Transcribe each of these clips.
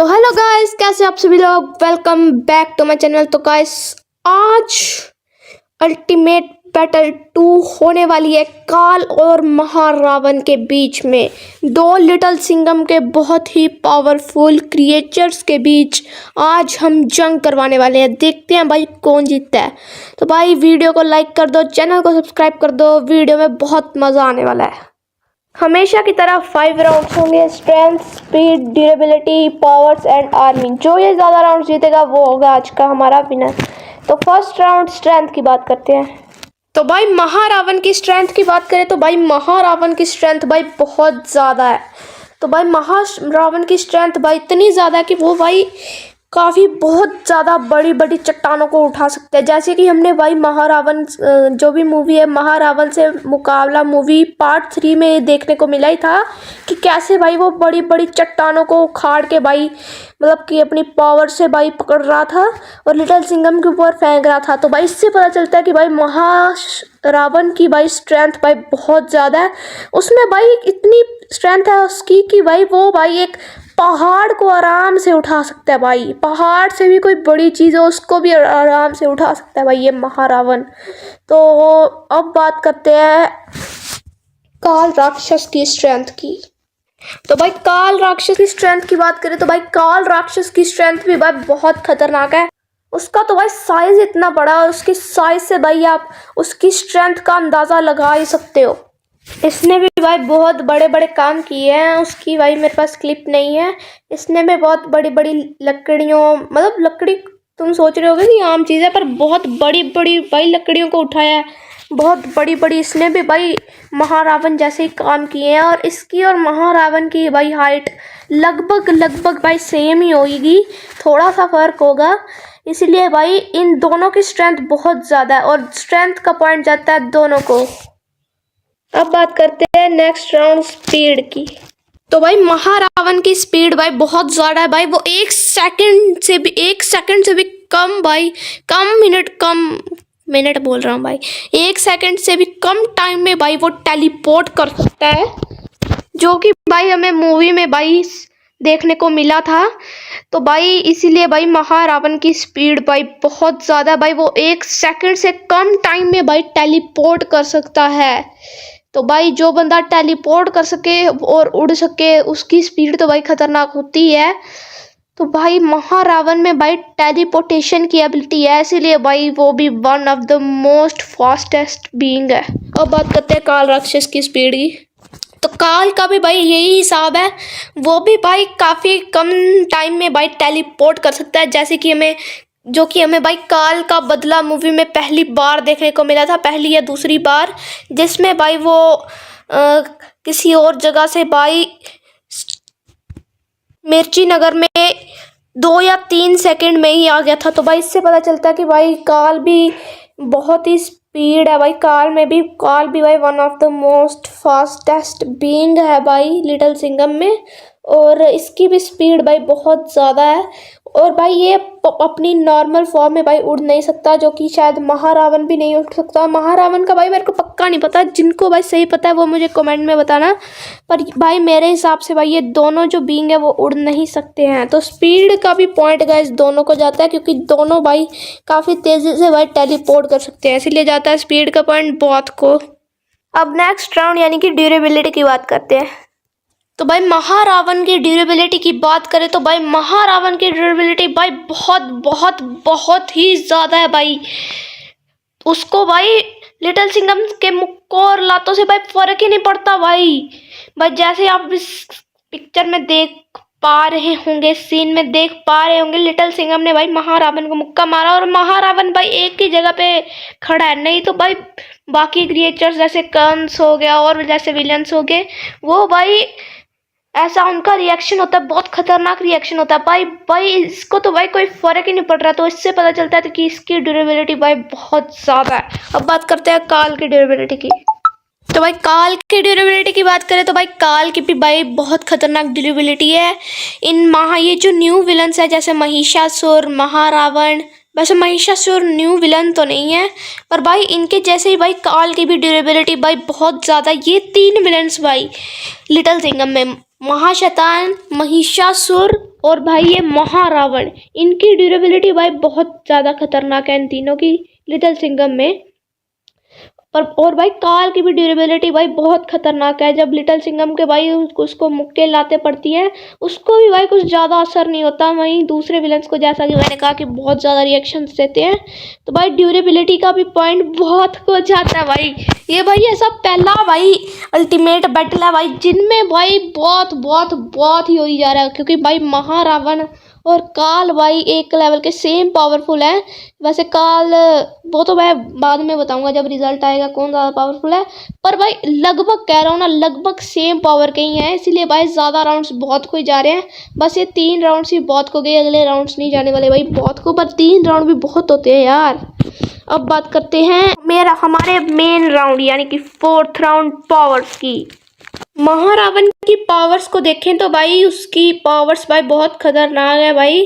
तो hello guys, कैसे आप सभी लोग। Welcome back to my channel. तो गाइस, आज अल्टीमेट बैटल 2 होने वाली है काल और महारावण के बीच में। दो लिटिल सिंघम के बहुत ही पावरफुल क्रिएचर्स के बीच आज हम जंग करवाने वाले हैं। देखते हैं भाई कौन जीतता है। तो भाई वीडियो को लाइक कर दो, चैनल को सब्सक्राइब कर दो। वीडियो में बहुत मज़ा आने वाला है। हमेशा की तरह 5 राउंड्स होंगे, strength, speed, durability, powers and army. जो ये ज़्यादा राउंड जीतेगा वो होगा आज का हमारा विनर। तो फर्स्ट राउंड स्ट्रेंथ की बात करते हैं। तो भाई महारावण की स्ट्रेंथ की बात करें तो भाई महारावण की स्ट्रेंथ भाई बहुत ज़्यादा है। तो भाई महारावण की स्ट्रेंथ भाई इतनी ज़्यादा है कि वो भाई काफ़ी बहुत ज़्यादा बड़ी बड़ी चट्टानों को उठा सकते हैं। जैसे कि हमने भाई महारावण जो भी मूवी है महारावण से मुकाबला मूवी पार्ट 3 में देखने को मिला ही था कि कैसे भाई वो बड़ी बड़ी चट्टानों को उखाड़ के भाई मतलब कि अपनी पावर से भाई पकड़ रहा था और लिटिल सिंघम के ऊपर फेंक रहा था। तो भाई इससे पता चलता है कि भाई महारावण की भाई स्ट्रेंथ भाई बहुत ज़्यादा है। उसमें भाई इतनी स्ट्रेंथ है उसकी कि भाई वो भाई एक पहाड़ को आराम से उठा सकता है। भाई पहाड़ से भी कोई बड़ी चीज़ है उसको भी आराम से उठा सकता है भाई ये महारावण। तो अब बात करते हैं काल राक्षस की स्ट्रेंथ की। तो भाई काल राक्षस की स्ट्रेंथ की बात करें तो भाई काल राक्षस की स्ट्रेंथ भी भाई बहुत खतरनाक है। उसका तो भाई साइज इतना बड़ा है, उसकी साइज से भाई आप उसकी स्ट्रेंथ का अंदाज़ा लगा ही सकते हो। इसने भी भाई बहुत बड़े बड़े काम किए हैं। उसकी भाई मेरे पास क्लिप नहीं है। इसने भी बहुत बड़ी बड़ी लकड़ियों मतलब लकड़ी तुम सोच रहे होगे कि आम चीज़ है, पर बहुत बड़ी बड़ी भाई लकड़ियों को उठाया है। बहुत बड़ी बड़ी इसने भी भाई महारावण जैसे ही काम किए हैं। और इसकी और महारावण की भाई हाइट लगभग भाई सेम ही होगी, थोड़ा सा फ़र्क होगा। इसलिए भाई इन दोनों की स्ट्रेंथ बहुत ज़्यादा है और स्ट्रेंथ का पॉइंट जाता है दोनों को। अब बात करते हैं नेक्स्ट राउंड स्पीड की। तो भाई महारावण की स्पीड भाई बहुत ज़्यादा है। भाई वो एक सेकंड से भी कम भाई कम मिनट बोल रहा हूँ भाई, 1 सेकंड से भी कम टाइम में भाई वो टेलीपोर्ट कर सकता है, जो कि भाई हमें मूवी में भाई देखने को मिला था। तो भाई इसीलिए भाई महारावण की स्पीड भाई बहुत ज़्यादा भाई वो 1 सेकंड से कम टाइम में भाई टेलीपोर्ट कर सकता है। तो भाई जो बंदा टेलीपोर्ट कर सके और उड़ सके उसकी स्पीड तो भाई खतरनाक होती है। तो भाई महारावण में भाई टेलीपोर्टेशन की एबिलिटी है, इसीलिए भाई वो भी one of the most fastest being है। अब बात करते हैं काल राक्षस की स्पीड की। तो काल का भी भाई यही हिसाब है, वो भी भाई काफ़ी कम टाइम में भाई टेलीपोर्ट कर सकता है। जैसे कि हमें भाई काल का बदला मूवी में पहली बार देखने को मिला था, पहली या दूसरी बार, जिसमें भाई वो किसी और जगह से भाई मिर्ची नगर में 2 या 3 सेकंड में ही आ गया था। तो भाई इससे पता चलता है कि भाई काल भी बहुत ही स्पीड है। भाई काल भी भाई one of the most fastest being है भाई लिटिल सिंघम में, और इसकी भी स्पीड भाई बहुत ज़्यादा है। और भाई ये अपनी नॉर्मल फॉर्म में भाई उड़ नहीं सकता, जो कि शायद महारावण भी नहीं उड़ सकता। महारावण का भाई मेरे को पक्का नहीं पता, जिनको भाई सही पता है वो मुझे कमेंट में बताना। पर भाई मेरे हिसाब से भाई ये दोनों जो बीइंग है वो उड़ नहीं सकते हैं। तो स्पीड का भी पॉइंट गाइस दोनों को जाता है, क्योंकि दोनों भाई काफ़ी तेज़ी से भाई टेलीपोर्ट कर सकते हैं, इसीलिए जाता है स्पीड का पॉइंट बहुत को। अब नेक्स्ट राउंड यानी कि ड्यूरेबिलिटी की बात करते हैं। तो भाई महारावण की ड्यूरेबिलिटी की बात करें तो भाई महारावण की ड्यूरेबिलिटी भाई बहुत ही ज़्यादा है भाई। उसको भाई लिटिल सिंघम के मुक्कों और लातों से भाई फ़र्क ही नहीं पड़ता भाई। जैसे आप इस पिक्चर में देख पा रहे होंगे, सीन में देख पा रहे होंगे, लिटिल सिंघम ने भाई महारावण को मुक्का मारा और महारावण भाई एक ही जगह पे खड़ा है। नहीं तो भाई बाकी क्रिएचर्स जैसे कंस हो गया और जैसे विलन्स हो गए, वो भाई ऐसा उनका रिएक्शन होता है, बहुत खतरनाक रिएक्शन होता है भाई इसको तो भाई कोई फ़र्क ही नहीं पड़ रहा। तो इससे पता चलता है कि इसकी ड्यूरेबिलिटी भाई बहुत ज़्यादा है। अब बात करते हैं काल की ड्यूरेबिलिटी की। तो भाई काल की ड्यूरेबिलिटी की बात करें तो भाई काल की भी भाई बहुत खतरनाक ड्यूरेबिलिटी है। ये जो न्यू विलन्स है जैसे महिषासुर, महारावण, वैसे महिषासुर न्यू विलन तो नहीं है, पर भाई इनके जैसे ही भाई काल की भी ड्यूरेबिलिटी भाई बहुत ज़्यादा। ये 3 विलन्स भाई लिटिल सिंघम में, महाशैतान, महिषासुर और भाई ये महारावण, इनकी ड्यूरेबिलिटी भाई बहुत ज़्यादा खतरनाक है इन तीनों की, लिटिल सिंघम में। और भाई काल की भी ड्यूरेबिलिटी भाई बहुत खतरनाक है। जब लिटिल सिंघम के भाई उसको मुक्के लाते पड़ती है, उसको भी भाई कुछ ज़्यादा असर नहीं होता। वहीं दूसरे विलन्स को, जैसा कि मैंने कहा, कि बहुत ज़्यादा रिएक्शंस देते हैं। तो भाई ड्यूरेबिलिटी का भी पॉइंट बहुत हो जाता है भाई। ये भाई ऐसा पहला भाई अल्टीमेट बैटल है भाई जिनमें भाई बहुत बहुत बहुत ही हो ही जा रहा है, क्योंकि भाई महारावण और काल भाई एक लेवल के सेम पावरफुल है। वैसे काल वो तो मैं बाद में बताऊंगा जब रिजल्ट आएगा कौन ज़्यादा पावरफुल है, पर भाई लगभग कह रहा हूँ ना, लगभग सेम पावर के ही हैं, इसीलिए भाई ज़्यादा राउंड्स बहुत को ही जा रहे हैं। बस ये 3 राउंड्स ही बहुत को गए, अगले राउंड्स नहीं जाने वाले भाई बहुत को, पर 3 राउंड भी बहुत होते हैं यार। अब बात करते हैं हमारे मेन राउंड यानी कि 4th राउंड पावर्स की। महारावण की पावर्स को देखें तो भाई उसकी पावर्स भाई बहुत खतरनाक है भाई।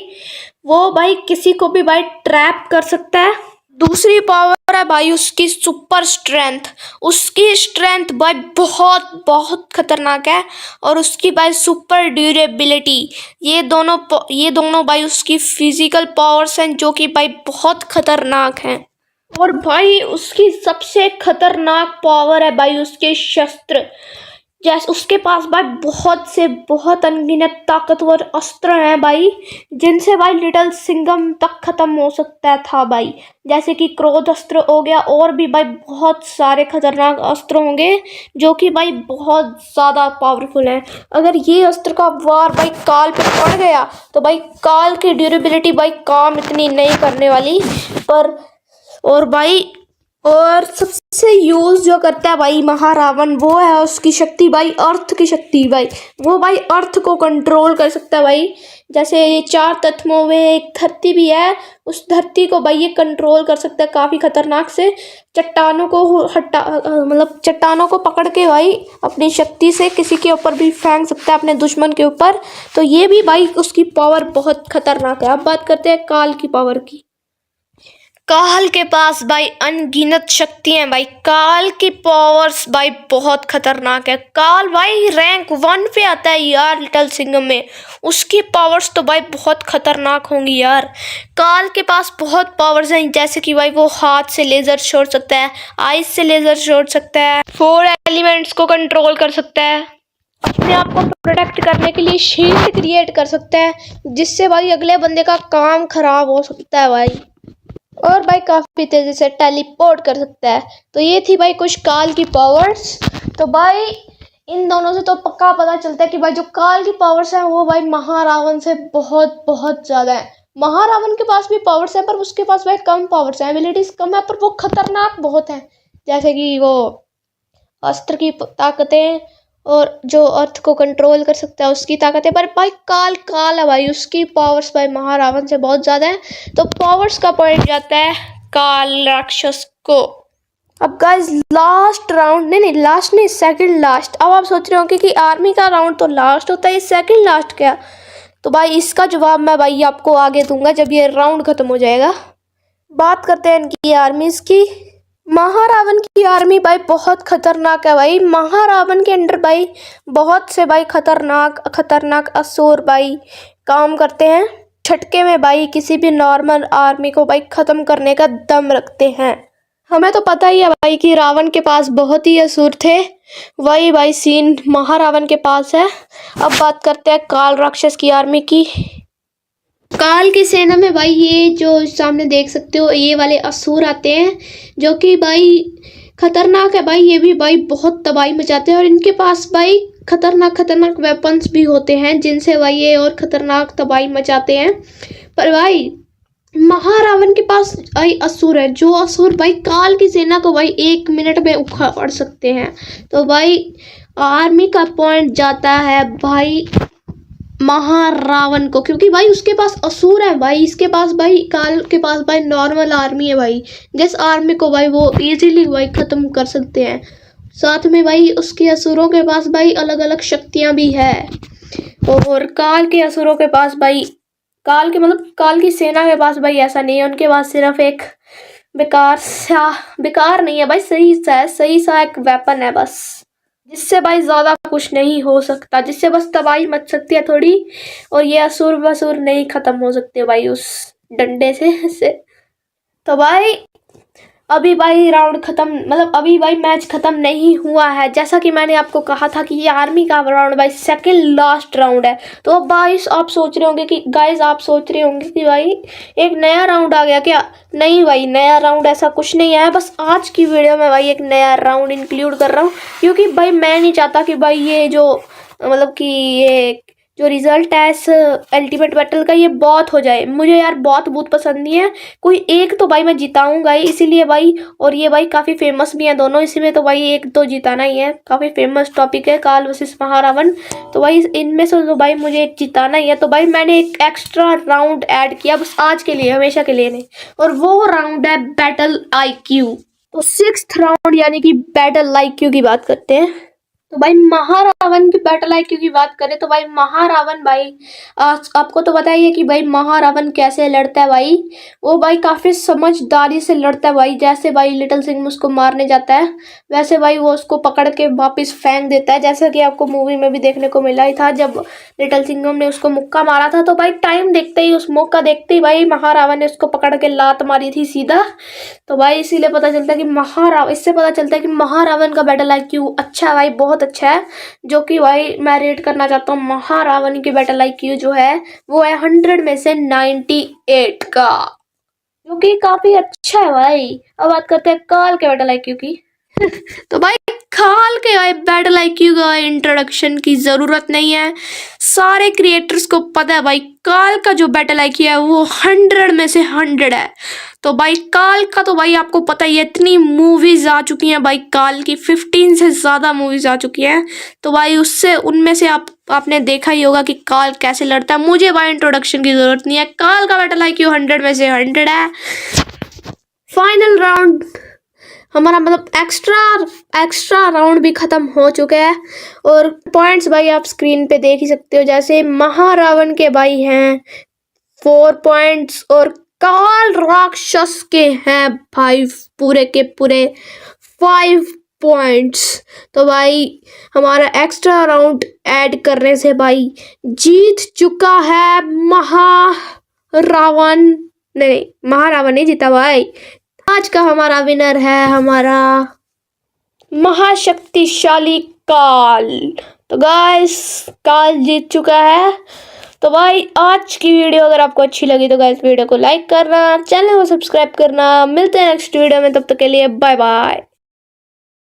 वो भाई किसी को भी भाई ट्रैप कर सकता है। दूसरी पावर है भाई उसकी सुपर स्ट्रेंथ। उसकी स्ट्रेंथ भाई बहुत बहुत खतरनाक है। और उसकी भाई सुपर ड्यूरेबिलिटी, ये दोनों भाई उसकी फिजिकल पावर्स हैं जो कि भाई बहुत खतरनाक हैं। और भाई उसकी सबसे खतरनाक पावर है भाई उसके शस्त्र। जैसे उसके पास भाई बहुत से बहुत अनगिनत ताकतवर अस्त्र हैं भाई, जिनसे भाई लिटिल सिंघम तक खत्म हो सकता था भाई। जैसे कि क्रोध अस्त्र हो गया, और भी भाई बहुत सारे खतरनाक अस्त्र होंगे जो कि भाई बहुत ज़्यादा पावरफुल हैं। अगर ये अस्त्र का वार भाई काल पे पड़ गया तो भाई काल की ड्यूरेबिलिटी भाई काम इतनी नहीं करने वाली। और सबसे यूज जो करता है भाई महारावण, वो है उसकी शक्ति भाई, अर्थ की शक्ति भाई। वो भाई अर्थ को कंट्रोल कर सकता है भाई। जैसे ये 4 तत्वों में एक धरती भी है, उस धरती को भाई ये कंट्रोल कर सकता है काफ़ी खतरनाक से। चट्टानों को पकड़ के भाई अपनी शक्ति से किसी के ऊपर भी फेंक सकता है, अपने दुश्मन के ऊपर। तो ये भी भाई उसकी पावर बहुत खतरनाक है। अब बात करते हैं काल की पावर की। काल के पास भाई अनगिनत शक्तियां हैं भाई। काल की पावर्स भाई बहुत खतरनाक है। काल भाई रैंक 1 पे आता है यार लिटिल सिंघम में। उसकी पावर्स तो भाई बहुत खतरनाक होंगी यार। काल के पास बहुत पावर्स हैं, जैसे कि भाई वो हाथ से लेजर छोड़ सकता है, आइज से लेजर छोड़ सकता है, 4 एलिमेंट्स को कंट्रोल कर सकता है, अपने आप को प्रोटेक्ट करने के लिए शील्ड क्रिएट कर सकता है, जिससे भाई अगले बंदे का काम खराब हो सकता है भाई। और भाई काफ़ी तेज़ी से टेलीपोर्ट कर सकता है। तो ये थी भाई कुछ काल की पावर्स। तो भाई इन दोनों से तो पक्का पता चलता है कि भाई जो काल की पावर्स हैं वो भाई महारावण से बहुत बहुत ज़्यादा है। महारावण के पास भी पावर्स हैं, पर उसके पास भाई कम पावर्स हैं, एबिलिटीज़ कम है, पर वो खतरनाक बहुत हैं। जैसे कि वो अस्त्र की ताकतें, और जो अर्थ को कंट्रोल कर सकता है उसकी ताकत है। पर भाई काल है भाई, उसकी पावर्स भाई महारावण से बहुत ज़्यादा है। तो पावर्स का पॉइंट जाता है काल राक्षस को। अब गाइस लास्ट राउंड, नहीं लास्ट नहीं, सेकंड लास्ट। अब आप सोच रहे होंगे कि आर्मी का राउंड तो लास्ट होता है, ये सेकंड लास्ट क्या? तो भाई इसका जवाब मैं भाई आपको आगे दूंगा जब ये राउंड खत्म हो जाएगा। बात करते हैं इनकी आर्मीज की। महारावण की आर्मी भाई बहुत खतरनाक है भाई। महारावण के अंडर भाई बहुत से भाई खतरनाक असुर भाई काम करते हैं। झटके में भाई किसी भी नॉर्मल आर्मी को भाई खत्म करने का दम रखते हैं। हमें तो पता ही है भाई कि रावण के पास बहुत ही असुर थे, वही भाई सीन महारावण के पास है। अब बात करते हैं काल राक्षस की आर्मी की। काल की सेना में भाई ये जो सामने देख सकते हो, ये वाले असुर आते हैं जो कि भाई खतरनाक है भाई। ये भी भाई बहुत तबाही मचाते हैं, और इनके पास भाई खतरनाक वेपन्स भी होते हैं जिनसे भाई ये और खतरनाक तबाही मचाते हैं। पर भाई महारावण के पास भाई असुर है, जो असुर भाई काल की सेना को भाई 1 मिनट में उखाड़ सकते हैं। तो भाई आर्मी का पॉइंट जाता है भाई महारावण को, क्योंकि भाई उसके पास असुर है भाई। इसके पास भाई काल के पास भाई नॉर्मल आर्मी है भाई, जिस आर्मी को भाई वो इजीली भाई खत्म कर सकते हैं। साथ में भाई उसके असुरों के पास भाई अलग अलग शक्तियां भी है। और काल के असुरों के पास भाई काल की सेना के पास भाई ऐसा नहीं है। उनके पास सिर्फ एक बेकार नहीं है भाई, सही सा एक वेपन है बस, इससे भाई ज्यादा कुछ नहीं हो सकता, जिससे बस तबाही मच सकती है थोड़ी, और ये असुर वसुर नहीं खत्म हो सकते भाई उस डंडे से। तो भाई अभी भाई राउंड खत्म, मतलब अभी भाई मैच खत्म नहीं हुआ है। जैसा कि मैंने आपको कहा था कि ये आर्मी का राउंड भाई सेकंड लास्ट राउंड है। तो अब भाई आप सोच रहे होंगे कि गाइस, आप सोच रहे होंगे कि भाई एक नया राउंड आ गया क्या? नहीं भाई, नया राउंड ऐसा कुछ नहीं आया। बस आज की वीडियो में भाई एक नया राउंड इंक्लूड कर रहा हूँ, क्योंकि भाई मैं नहीं चाहता कि भाई ये जो मतलब कि ये जो रिजल्ट है इस अल्टीमेट बैटल का ये बहुत हो जाए। मुझे यार बहुत पसंद नहीं है। कोई एक तो भाई मैं जिताऊंगा ही, इसीलिए भाई। और ये भाई काफ़ी फेमस भी हैं दोनों, इसी में तो भाई एक तो जिताना ही है। काफ़ी फेमस टॉपिक है काल वर्सेस महारावण, तो भाई इनमें से तो भाई मुझे एक जिताना ही है। तो भाई मैंने एक एक्स्ट्रा राउंड ऐड किया बस आज के लिए, हमेशा के लिए नहीं। और वो राउंड है बैटल IQ। तो 6th राउंड यानी कि बैटल IQ की बात करते हैं। तो भाई महारावण की बैटल IQ की बात करें तो भाई महारावण भाई, आपको तो पता ही है कि भाई महारावण कैसे लड़ता है भाई। वो भाई काफी समझदारी से लड़ता है भाई। जैसे भाई लिटिल सिंह उसको मारने जाता है, वैसे भाई वो उसको पकड़ के वापस फेंक देता है। जैसा कि आपको मूवी में भी देखने को मिला ही था, जब लिटिल सिंघम ने उसको मुक्का मारा था, तो भाई टाइम देखते ही, उस मौका देखते ही भाई महारावण ने उसको पकड़ के लात मारी थी सीधा। तो भाई इसीलिए पता चलता है कि इससे पता चलता है कि महारावण का बैटल IQ अच्छा है भाई, बहुत अच्छा है। जो कि भाई मैं रेट करना चाहता हूँ महारावण की बैटल IQ जो है वो है 100 में से 98 का, जो कि काफी अच्छा है भाई। अब बात करते हैं काल के बैटल IQ की। तो भाई काल के बैटल IQ का इंट्रोडक्शन की जरूरत नहीं है, सारे क्रिएटर्स को पता है भाई काल का जो बैटल IQ है वो 100 में से 100 है। तो भाई काल का तो भाई आपको पता ही है, इतनी मूवीज आ चुकी हैं भाई, काल की 15 से ज्यादा मूवीज आ चुकी हैं। तो भाई उससे उनमें से आपने देखा ही होगा कि काल कैसे लड़ता है। मुझे भाई इंट्रोडक्शन की जरूरत नहीं है, काल का बैटल IQ 100 में से 100 है। फाइनल राउंड हमारा मतलब एक्स्ट्रा राउंड भी खत्म हो चुका है, और पॉइंट्स भाई आप स्क्रीन पे देख ही सकते हो। जैसे महारावण के भाई हैं 4 पॉइंट्स, और काल राक्षस के हैं भाई पूरे के पूरे 5 पॉइंट्स। तो भाई हमारा एक्स्ट्रा राउंड ऐड करने से भाई जीत चुका है महारावण। नहीं, महारावण नहीं जीता भाई। आज का हमारा विनर है हमारा महाशक्तिशाली काल। तो गाइस काल जीत चुका है। तो भाई आज की वीडियो अगर आपको अच्छी लगी तो गाइस वीडियो को लाइक करना, चैनल को सब्सक्राइब करना। मिलते हैं नेक्स्ट वीडियो में, तब तक के लिए बाय बाय।